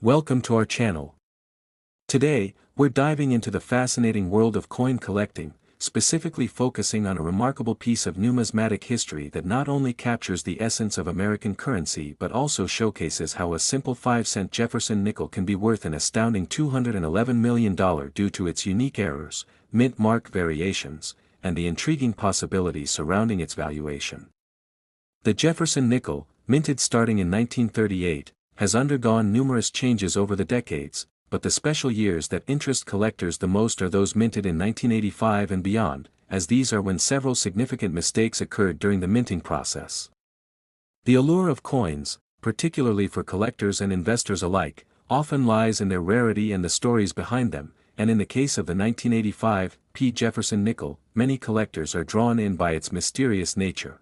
Welcome to our channel. Today, we're diving into the fascinating world of coin collecting, specifically focusing on a remarkable piece of numismatic history that not only captures the essence of American currency but also showcases how a simple 5-cent Jefferson nickel can be worth an astounding $211 million due to its unique errors, mint mark variations, and the intriguing possibilities surrounding its valuation. The Jefferson nickel, minted starting in 1938, has undergone numerous changes over the decades, but the special years that interest collectors the most are those minted in 1985 and beyond, as these are when several significant mistakes occurred during the minting process. The allure of coins, particularly for collectors and investors alike, often lies in their rarity and the stories behind them, and in the case of the 1985 P. Jefferson nickel, many collectors are drawn in by its mysterious nature.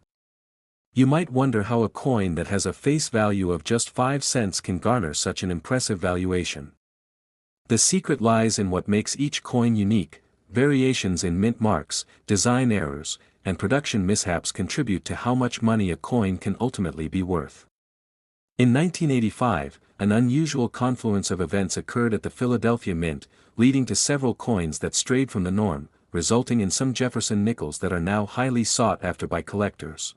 You might wonder how a coin that has a face value of just 5 cents can garner such an impressive valuation. The secret lies in what makes each coin unique. Variations in mint marks, design errors, and production mishaps contribute to how much money a coin can ultimately be worth. In 1985, an unusual confluence of events occurred at the Philadelphia Mint, leading to several coins that strayed from the norm, resulting in some Jefferson nickels that are now highly sought after by collectors.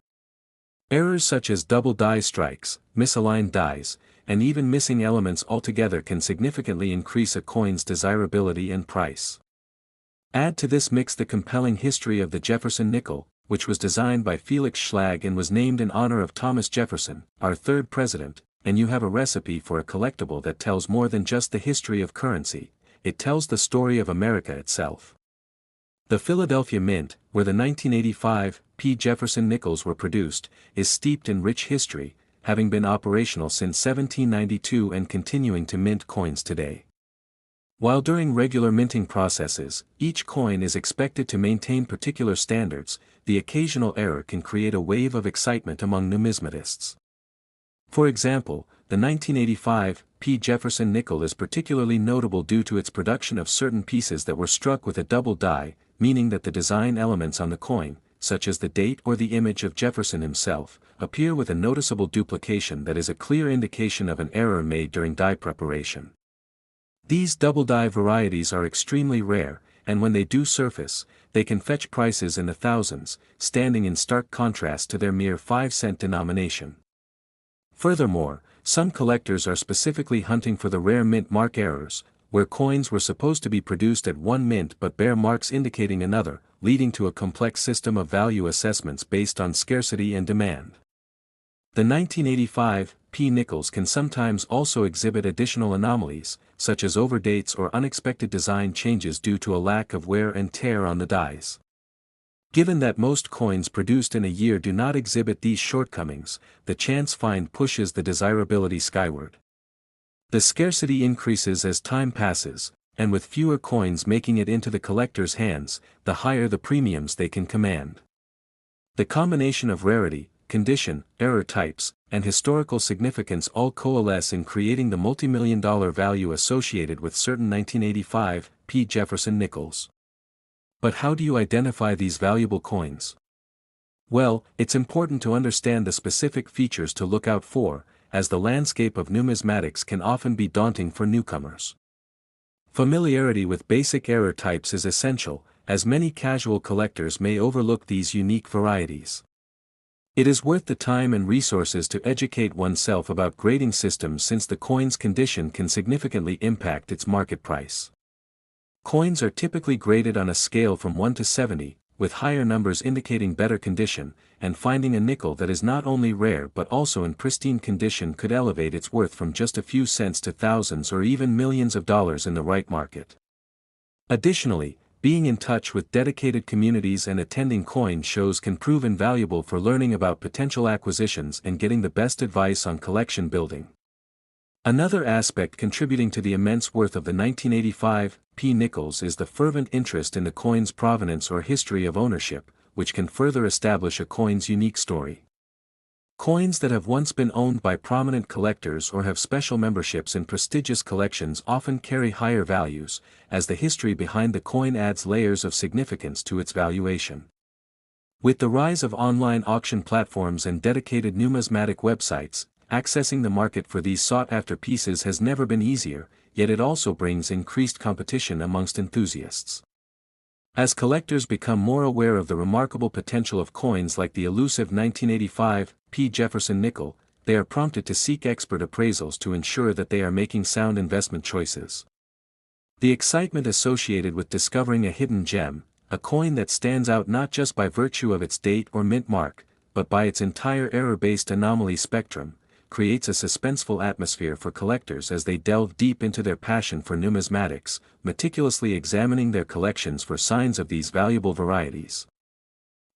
Errors such as double die strikes, misaligned dies, and even missing elements altogether can significantly increase a coin's desirability and price. Add to this mix the compelling history of the Jefferson nickel, which was designed by Felix Schlag and was named in honor of Thomas Jefferson, our third president, and you have a recipe for a collectible that tells more than just the history of currency, it tells the story of America itself. The Philadelphia Mint, where the 1985 P. Jefferson nickels were produced, is steeped in rich history, having been operational since 1792 and continuing to mint coins today. While during regular minting processes, each coin is expected to maintain particular standards, the occasional error can create a wave of excitement among numismatists. For example, the 1985 P. Jefferson nickel is particularly notable due to its production of certain pieces that were struck with a double die, meaning that the design elements on the coin, such as the date or the image of Jefferson himself, appear with a noticeable duplication that is a clear indication of an error made during die preparation. These double die varieties are extremely rare, and when they do surface, they can fetch prices in the thousands, standing in stark contrast to their mere 5-cent denomination. Furthermore, some collectors are specifically hunting for the rare mint mark errors, where coins were supposed to be produced at one mint but bear marks indicating another, leading to a complex system of value assessments based on scarcity and demand. The 1985 P nickels can sometimes also exhibit additional anomalies, such as overdates or unexpected design changes due to a lack of wear and tear on the dies. Given that most coins produced in a year do not exhibit these shortcomings, the chance find pushes the desirability skyward. The scarcity increases as time passes, and with fewer coins making it into the collector's hands, the higher the premiums they can command. The combination of rarity, condition, error types, and historical significance all coalesce in creating the multimillion-dollar value associated with certain 1985 P. Jefferson nickels. But how do you identify these valuable coins? Well, it's important to understand the specific features to look out for, as the landscape of numismatics can often be daunting for newcomers. Familiarity with basic error types is essential, as many casual collectors may overlook these unique varieties. It is worth the time and resources to educate oneself about grading systems since the coin's condition can significantly impact its market price. Coins are typically graded on a scale from 1 to 70, with higher numbers indicating better condition, and finding a nickel that is not only rare but also in pristine condition could elevate its worth from just a few cents to thousands or even millions of dollars in the right market. Additionally, being in touch with dedicated communities and attending coin shows can prove invaluable for learning about potential acquisitions and getting the best advice on collection building. Another aspect contributing to the immense worth of the 1985 P nickels is the fervent interest in the coin's provenance or history of ownership, which can further establish a coin's unique story. Coins that have once been owned by prominent collectors or have special memberships in prestigious collections often carry higher values, as the history behind the coin adds layers of significance to its valuation. With the rise of online auction platforms and dedicated numismatic websites, accessing the market for these sought-after pieces has never been easier, yet it also brings increased competition amongst enthusiasts. As collectors become more aware of the remarkable potential of coins like the elusive 1985 P. Jefferson nickel, they are prompted to seek expert appraisals to ensure that they are making sound investment choices. The excitement associated with discovering a hidden gem, a coin that stands out not just by virtue of its date or mint mark, but by its entire error-based anomaly spectrum, creates a suspenseful atmosphere for collectors as they delve deep into their passion for numismatics, meticulously examining their collections for signs of these valuable varieties.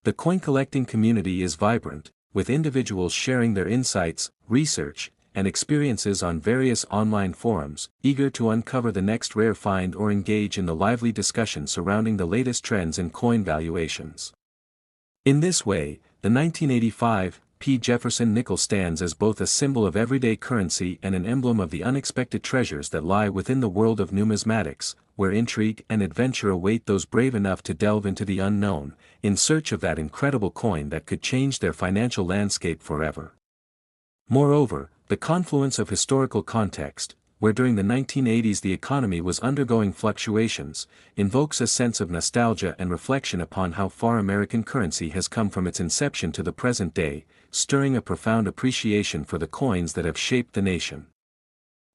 The coin collecting community is vibrant, with individuals sharing their insights, research, and experiences on various online forums, eager to uncover the next rare find or engage in the lively discussion surrounding the latest trends in coin valuations. In this way, the 1985 P. Jefferson nickel stands as both a symbol of everyday currency and an emblem of the unexpected treasures that lie within the world of numismatics, where intrigue and adventure await those brave enough to delve into the unknown, in search of that incredible coin that could change their financial landscape forever. Moreover, the confluence of historical context, where during the 1980s the economy was undergoing fluctuations, invokes a sense of nostalgia and reflection upon how far American currency has come from its inception to the present day, stirring a profound appreciation for the coins that have shaped the nation.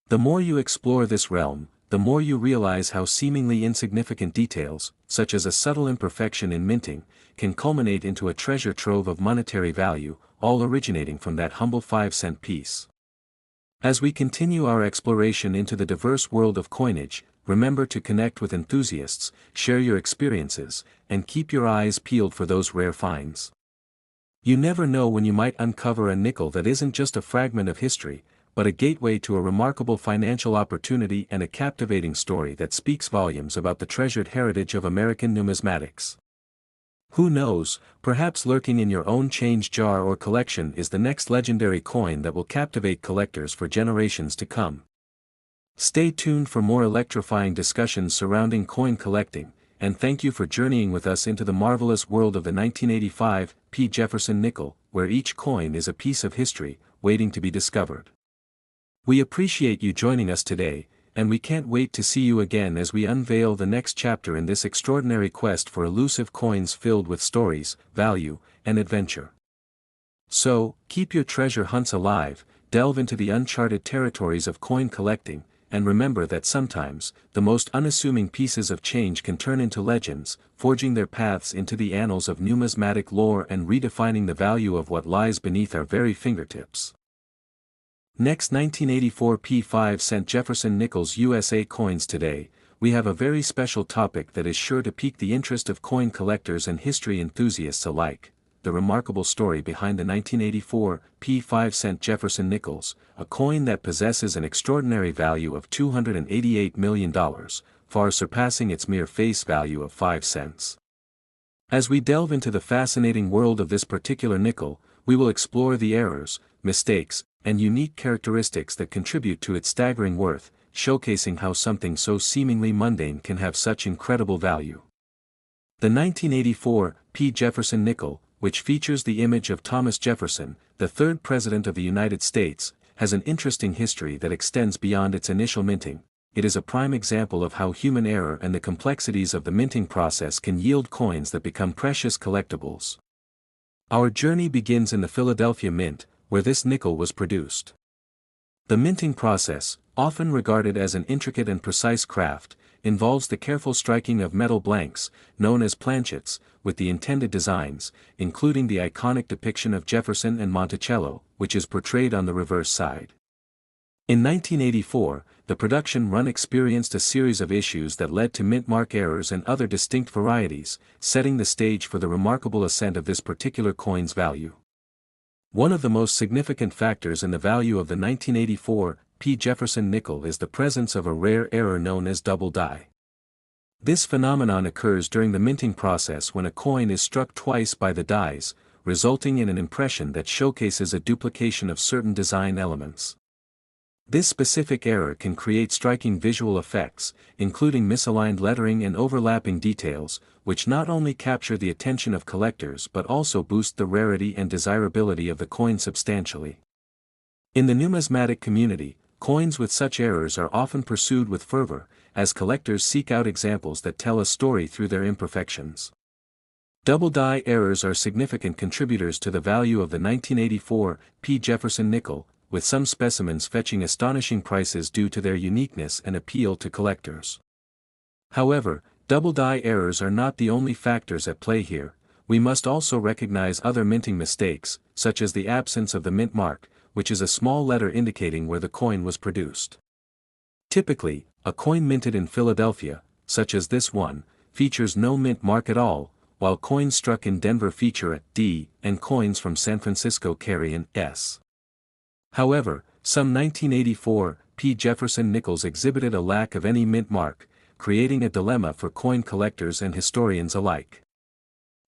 The more you explore this realm, the more you realize how seemingly insignificant details, such as a subtle imperfection in minting, can culminate into a treasure trove of monetary value, all originating from that humble 5-cent piece. As we continue our exploration into the diverse world of coinage, remember to connect with enthusiasts, share your experiences, and keep your eyes peeled for those rare finds. You never know when you might uncover a nickel that isn't just a fragment of history, but a gateway to a remarkable financial opportunity and a captivating story that speaks volumes about the treasured heritage of American numismatics. Who knows, perhaps lurking in your own change jar or collection is the next legendary coin that will captivate collectors for generations to come. Stay tuned for more electrifying discussions surrounding coin collecting, and thank you for journeying with us into the marvelous world of the 1985 P. Jefferson nickel, where each coin is a piece of history, waiting to be discovered. We appreciate you joining us today, and we can't wait to see you again as we unveil the next chapter in this extraordinary quest for elusive coins filled with stories, value, and adventure. So, keep your treasure hunts alive, delve into the uncharted territories of coin collecting, and remember that sometimes, the most unassuming pieces of change can turn into legends, forging their paths into the annals of numismatic lore and redefining the value of what lies beneath our very fingertips. Next, 1984 P5-cent Jefferson Nickels USA coins. Today, we have a very special topic that is sure to pique the interest of coin collectors and history enthusiasts alike: the remarkable story behind the 1984 P5-cent Jefferson Nickels, a coin that possesses an extraordinary value of $288 million, far surpassing its mere face value of 5 cents. As we delve into the fascinating world of this particular nickel, we will explore the errors, mistakes, and unique characteristics that contribute to its staggering worth, showcasing how something so seemingly mundane can have such incredible value. The 1984 P. Jefferson nickel, which features the image of Thomas Jefferson, the third President of the United States, has an interesting history that extends beyond its initial minting. It is a prime example of how human error and the complexities of the minting process can yield coins that become precious collectibles. Our journey begins in the Philadelphia Mint, where this nickel was produced. The minting process, often regarded as an intricate and precise craft, involves the careful striking of metal blanks, known as planchets, with the intended designs, including the iconic depiction of Jefferson and Monticello, which is portrayed on the reverse side. In 1984, the production run experienced a series of issues that led to mint mark errors and other distinct varieties, setting the stage for the remarkable ascent of this particular coin's value. One of the most significant factors in the value of the 1984 P. Jefferson nickel is the presence of a rare error known as double die. This phenomenon occurs during the minting process when a coin is struck twice by the dies, resulting in an impression that showcases a duplication of certain design elements. This specific error can create striking visual effects, including misaligned lettering and overlapping details, which not only capture the attention of collectors but also boost the rarity and desirability of the coin substantially. In the numismatic community, coins with such errors are often pursued with fervor, as collectors seek out examples that tell a story through their imperfections. Double die errors are significant contributors to the value of the 1984 P. Jefferson nickel, with some specimens fetching astonishing prices due to their uniqueness and appeal to collectors. However, double die errors are not the only factors at play here. We must also recognize other minting mistakes, such as the absence of the mint mark, which is a small letter indicating where the coin was produced. Typically, a coin minted in Philadelphia, such as this one, features no mint mark at all, while coins struck in Denver feature a D, and coins from San Francisco carry an S. However, some 1984 P. Jefferson nickels exhibited a lack of any mint mark, creating a dilemma for coin collectors and historians alike.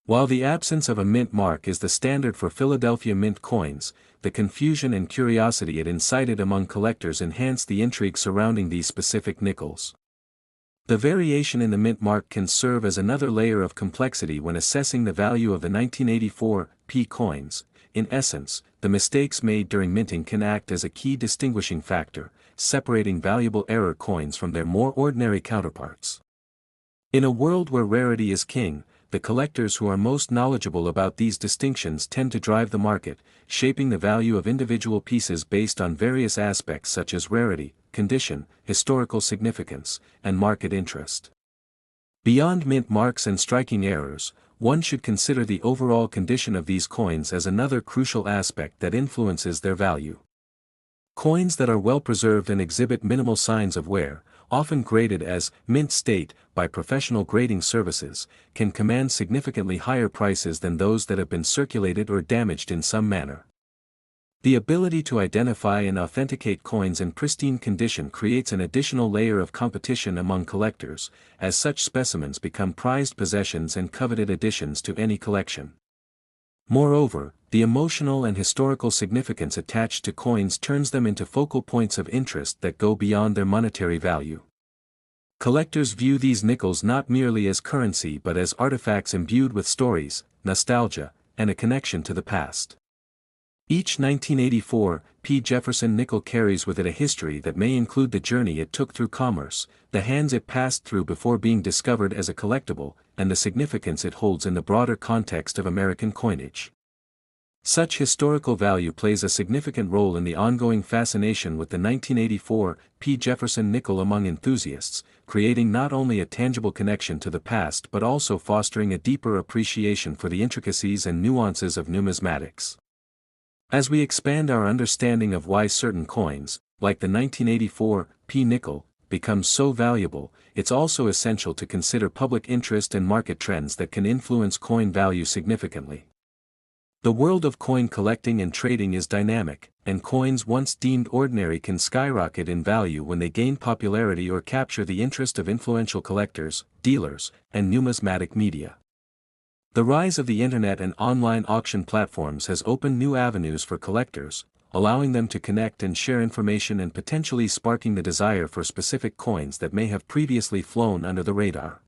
While the absence of a mint mark is the standard for Philadelphia mint coins, the confusion and curiosity it incited among collectors enhanced the intrigue surrounding these specific nickels. The variation in the mint mark can serve as another layer of complexity when assessing the value of the 1984 P coins. In essence, the mistakes made during minting can act as a key distinguishing factor, separating valuable error coins from their more ordinary counterparts. In a world where rarity is king, the collectors who are most knowledgeable about these distinctions tend to drive the market, shaping the value of individual pieces based on various aspects such as rarity, condition, historical significance, and market interest. Beyond mint marks and striking errors, one should consider the overall condition of these coins as another crucial aspect that influences their value. Coins that are well preserved and exhibit minimal signs of wear, often graded as mint state by professional grading services, can command significantly higher prices than those that have been circulated or damaged in some manner. The ability to identify and authenticate coins in pristine condition creates an additional layer of competition among collectors, as such specimens become prized possessions and coveted additions to any collection. Moreover, the emotional and historical significance attached to coins turns them into focal points of interest that go beyond their monetary value. Collectors view these nickels not merely as currency but as artifacts imbued with stories, nostalgia, and a connection to the past. Each 1984 P. Jefferson nickel carries with it a history that may include the journey it took through commerce, the hands it passed through before being discovered as a collectible, and the significance it holds in the broader context of American coinage. Such historical value plays a significant role in the ongoing fascination with the 1984 P. Jefferson nickel among enthusiasts, creating not only a tangible connection to the past but also fostering a deeper appreciation for the intricacies and nuances of numismatics. As we expand our understanding of why certain coins, like the 1984 P. nickel, become so valuable, it's also essential to consider public interest and market trends that can influence coin value significantly. The world of coin collecting and trading is dynamic, and coins once deemed ordinary can skyrocket in value when they gain popularity or capture the interest of influential collectors, dealers, and numismatic media. The rise of the internet and online auction platforms has opened new avenues for collectors, allowing them to connect and share information and potentially sparking the desire for specific coins that may have previously flown under the radar.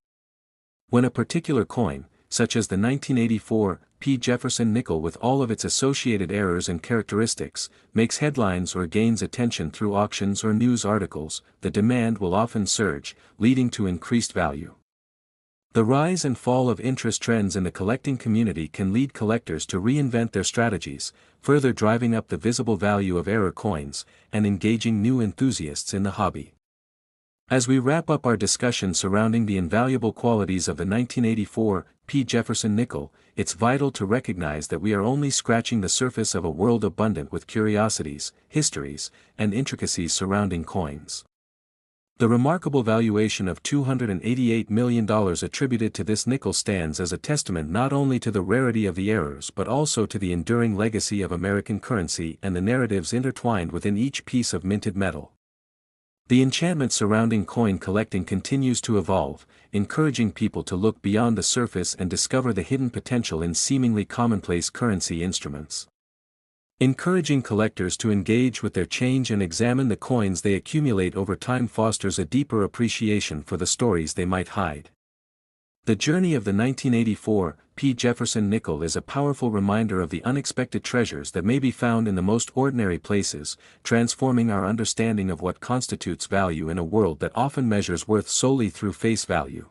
When a particular coin, such as the 1984 P. Jefferson nickel with all of its associated errors and characteristics, makes headlines or gains attention through auctions or news articles, the demand will often surge, leading to increased value. The rise and fall of interest trends in the collecting community can lead collectors to reinvent their strategies, further driving up the visible value of error coins, and engaging new enthusiasts in the hobby. As we wrap up our discussion surrounding the invaluable qualities of the 1984 P. Jefferson nickel, it's vital to recognize that we are only scratching the surface of a world abundant with curiosities, histories, and intricacies surrounding coins. The remarkable valuation of $288 million attributed to this nickel stands as a testament not only to the rarity of the errors but also to the enduring legacy of American currency and the narratives intertwined within each piece of minted metal. The enchantment surrounding coin collecting continues to evolve, encouraging people to look beyond the surface and discover the hidden potential in seemingly commonplace currency instruments. Encouraging collectors to engage with their change and examine the coins they accumulate over time fosters a deeper appreciation for the stories they might hide. The journey of the 1984 P. Jefferson nickel is a powerful reminder of the unexpected treasures that may be found in the most ordinary places, transforming our understanding of what constitutes value in a world that often measures worth solely through face value.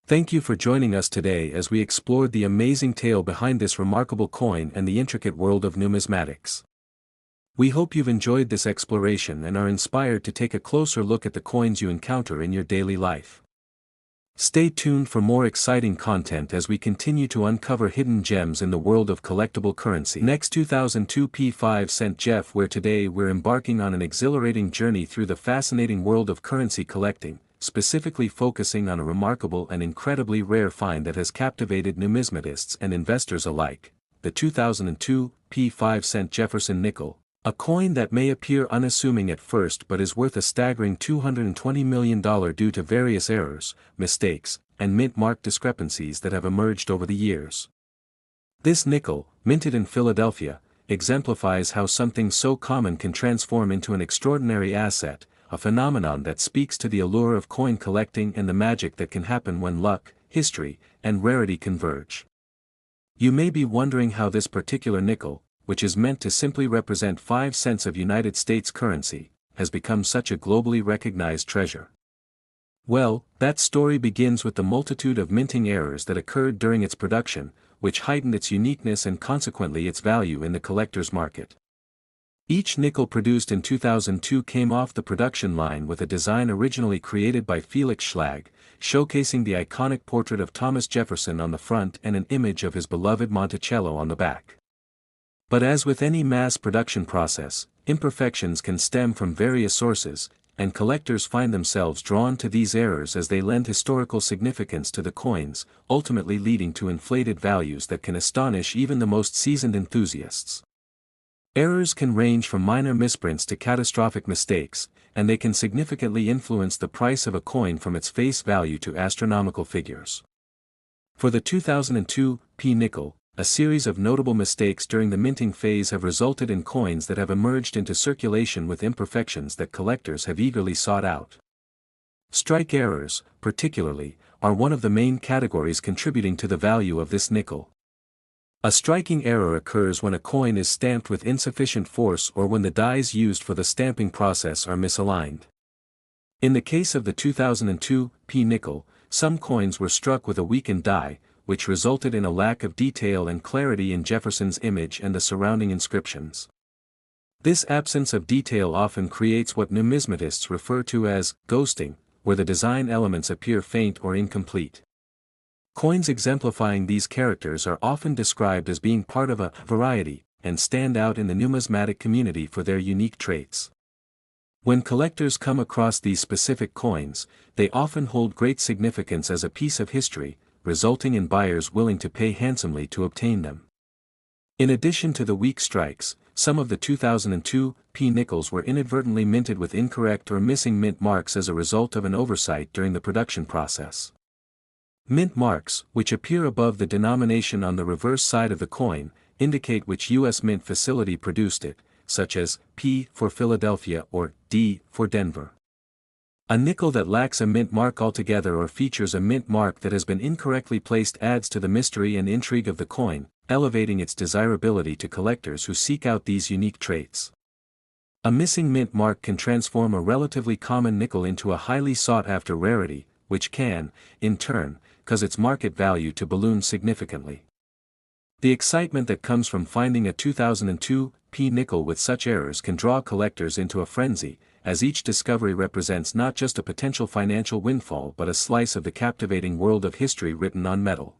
Thank you for joining us today as we explored the amazing tale behind this remarkable coin and the intricate world of numismatics. We hope you've enjoyed this exploration and are inspired to take a closer look at the coins you encounter in your daily life. Stay tuned for more exciting content as we continue to uncover hidden gems in the world of collectible currency. Next 2002 P5 cent Jeff, where today we're embarking on an exhilarating journey through the fascinating world of currency collecting, specifically focusing on a remarkable and incredibly rare find that has captivated numismatists and investors alike, the 2002 P5 cent Jefferson nickel. A coin that may appear unassuming at first but is worth a staggering $220 million due to various errors, mistakes, and mint mark discrepancies that have emerged over the years. This nickel, minted in Philadelphia, exemplifies how something so common can transform into an extraordinary asset, a phenomenon that speaks to the allure of coin collecting and the magic that can happen when luck, history, and rarity converge. You may be wondering how this particular nickel, which is meant to simply represent 5 cents of United States currency, has become such a globally recognized treasure. Well, that story begins with the multitude of minting errors that occurred during its production, which heightened its uniqueness and consequently its value in the collector's market. Each nickel produced in 2002 came off the production line with a design originally created by Felix Schlag, showcasing the iconic portrait of Thomas Jefferson on the front and an image of his beloved Monticello on the back. But as with any mass production process, imperfections can stem from various sources, and collectors find themselves drawn to these errors as they lend historical significance to the coins, ultimately leading to inflated values that can astonish even the most seasoned enthusiasts. Errors can range from minor misprints to catastrophic mistakes, and they can significantly influence the price of a coin from its face value to astronomical figures. For the 2002 P nickel, a series of notable mistakes during the minting phase have resulted in coins that have emerged into circulation with imperfections that collectors have eagerly sought out. Strike errors, particularly, are one of the main categories contributing to the value of this nickel. A striking error occurs when a coin is stamped with insufficient force or when the dies used for the stamping process are misaligned. In the case of the 2002 P nickel, some coins were struck with a weakened die, which resulted in a lack of detail and clarity in Jefferson's image and the surrounding inscriptions. This absence of detail often creates what numismatists refer to as ghosting, where the design elements appear faint or incomplete. Coins exemplifying these characters are often described as being part of a variety, and stand out in the numismatic community for their unique traits. When collectors come across these specific coins, they often hold great significance as a piece of history, resulting in buyers willing to pay handsomely to obtain them. In addition to the weak strikes, some of the 2002 P nickels were inadvertently minted with incorrect or missing mint marks as a result of an oversight during the production process. Mint marks, which appear above the denomination on the reverse side of the coin, indicate which U.S. mint facility produced it, such as P for Philadelphia or D for Denver. A nickel that lacks a mint mark altogether or features a mint mark that has been incorrectly placed adds to the mystery and intrigue of the coin, elevating its desirability to collectors who seek out these unique traits. A missing mint mark can transform a relatively common nickel into a highly sought-after rarity, which can, in turn, cause its market value to balloon significantly. The excitement that comes from finding a 2002 P nickel with such errors can draw collectors into a frenzy, as each discovery represents not just a potential financial windfall but a slice of the captivating world of history written on metal.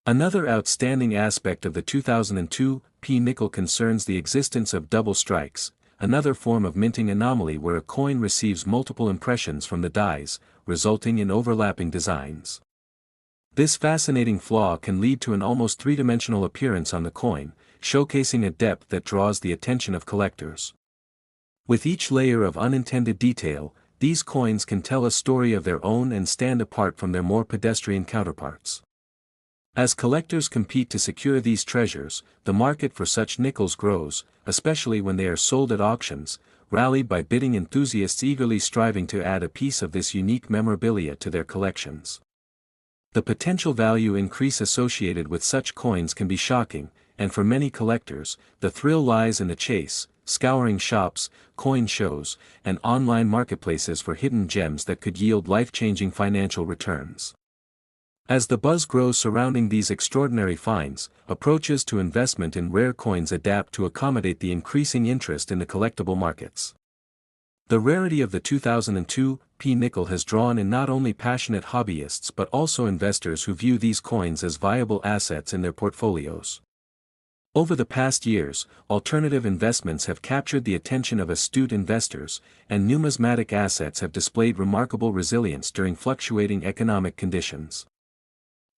Another outstanding aspect of the 2002 P nickel concerns the existence of double strikes, another form of minting anomaly where a coin receives multiple impressions from the dies, resulting in overlapping designs. This fascinating flaw can lead to an almost three-dimensional appearance on the coin, showcasing a depth that draws the attention of collectors. With each layer of unintended detail, these coins can tell a story of their own and stand apart from their more pedestrian counterparts. As collectors compete to secure these treasures, the market for such nickels grows, especially when they are sold at auctions, rallied by bidding enthusiasts eagerly striving to add a piece of this unique memorabilia to their collections. The potential value increase associated with such coins can be shocking, and for many collectors, the thrill lies in the chase, scouring shops, coin shows, and online marketplaces for hidden gems that could yield life-changing financial returns. As the buzz grows surrounding these extraordinary finds, approaches to investment in rare coins adapt to accommodate the increasing interest in the collectible markets. The rarity of the 2002 nickel has drawn in not only passionate hobbyists but also investors who view these coins as viable assets in their portfolios. Over the past years, alternative investments have captured the attention of astute investors, and numismatic assets have displayed remarkable resilience during fluctuating economic conditions.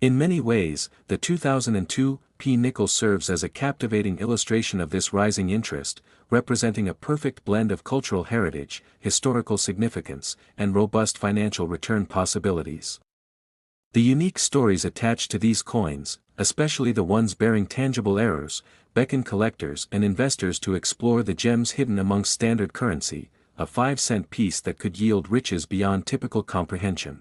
In many ways, the 2002 nickel serves as a captivating illustration of this rising interest, representing a perfect blend of cultural heritage, historical significance, and robust financial return possibilities. The unique stories attached to these coins, especially the ones bearing tangible errors, beckon collectors and investors to explore the gems hidden amongst standard currency, a 5-cent piece that could yield riches beyond typical comprehension.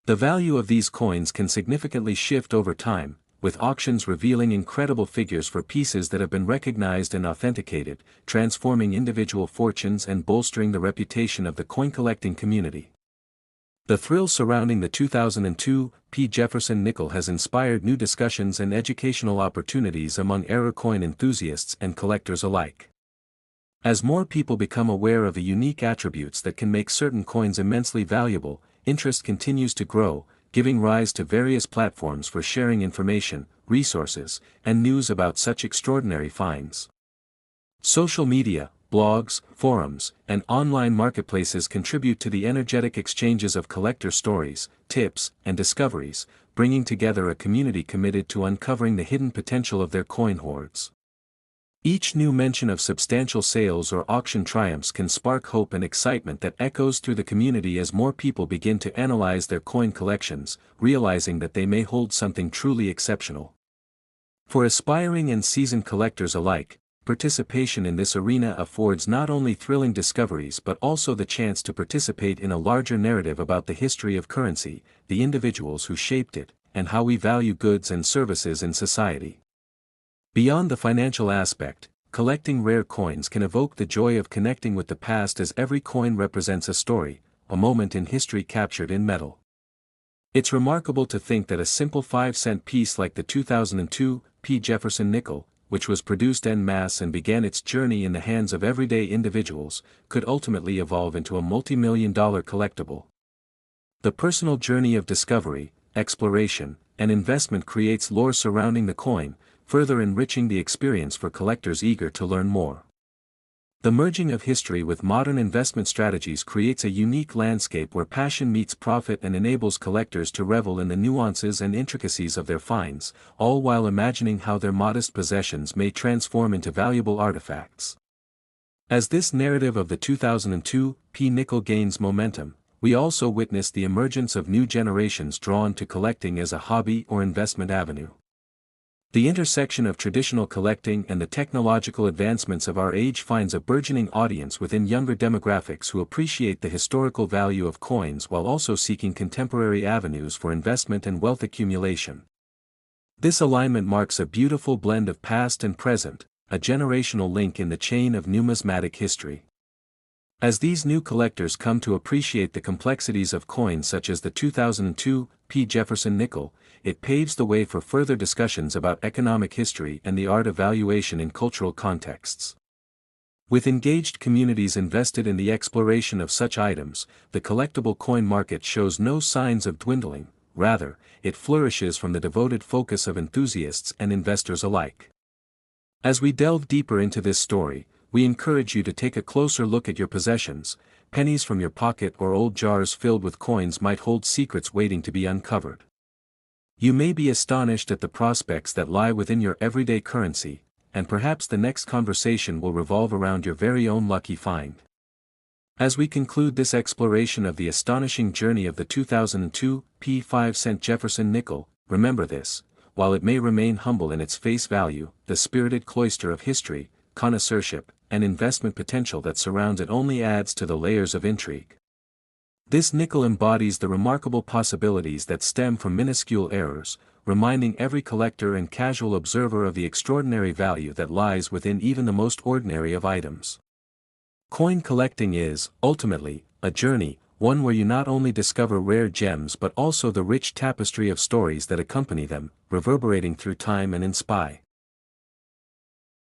The value of these coins can significantly shift over time, with auctions revealing incredible figures for pieces that have been recognized and authenticated, transforming individual fortunes and bolstering the reputation of the coin collecting community. The thrill surrounding the 2002 Jefferson nickel has inspired new discussions and educational opportunities among error coin enthusiasts and collectors alike. As more people become aware of the unique attributes that can make certain coins immensely valuable, interest continues to grow, giving rise to various platforms for sharing information, resources, and news about such extraordinary finds. Social media, blogs, forums, and online marketplaces contribute to the energetic exchanges of collector stories, tips, and discoveries, bringing together a community committed to uncovering the hidden potential of their coin hoards. Each new mention of substantial sales or auction triumphs can spark hope and excitement that echoes through the community as more people begin to analyze their coin collections, realizing that they may hold something truly exceptional. For aspiring and seasoned collectors alike, participation in this arena affords not only thrilling discoveries but also the chance to participate in a larger narrative about the history of currency, the individuals who shaped it, and how we value goods and services in society. Beyond the financial aspect, collecting rare coins can evoke the joy of connecting with the past, as every coin represents a story, a moment in history captured in metal. It's remarkable to think that a simple 5-cent piece like the 2002 Jefferson nickel, which was produced en masse and began its journey in the hands of everyday individuals, could ultimately evolve into a multi-million-dollar collectible. The personal journey of discovery, exploration, and investment creates lore surrounding the coin, further enriching the experience for collectors eager to learn more. The merging of history with modern investment strategies creates a unique landscape where passion meets profit and enables collectors to revel in the nuances and intricacies of their finds, all while imagining how their modest possessions may transform into valuable artifacts. As this narrative of the 2002 nickel gains momentum, we also witness the emergence of new generations drawn to collecting as a hobby or investment avenue. The intersection of traditional collecting and the technological advancements of our age finds a burgeoning audience within younger demographics who appreciate the historical value of coins while also seeking contemporary avenues for investment and wealth accumulation. This alignment marks a beautiful blend of past and present, a generational link in the chain of numismatic history. As these new collectors come to appreciate the complexities of coins such as the 2002 Jefferson nickel, it paves the way for further discussions about economic history and the art of valuation in cultural contexts. With engaged communities invested in the exploration of such items, the collectible coin market shows no signs of dwindling, rather, it flourishes from the devoted focus of enthusiasts and investors alike. As we delve deeper into this story, we encourage you to take a closer look at your possessions. Pennies from your pocket or old jars filled with coins might hold secrets waiting to be uncovered. You may be astonished at the prospects that lie within your everyday currency, and perhaps the next conversation will revolve around your very own lucky find. As we conclude this exploration of the astonishing journey of the 2002 5-cent Jefferson nickel, remember this: while it may remain humble in its face value, the spirited cloister of history, connoisseurship, and investment potential that surrounds it only adds to the layers of intrigue. This nickel embodies the remarkable possibilities that stem from minuscule errors, reminding every collector and casual observer of the extraordinary value that lies within even the most ordinary of items. Coin collecting is, ultimately, a journey, one where you not only discover rare gems but also the rich tapestry of stories that accompany them, reverberating through time and inspire.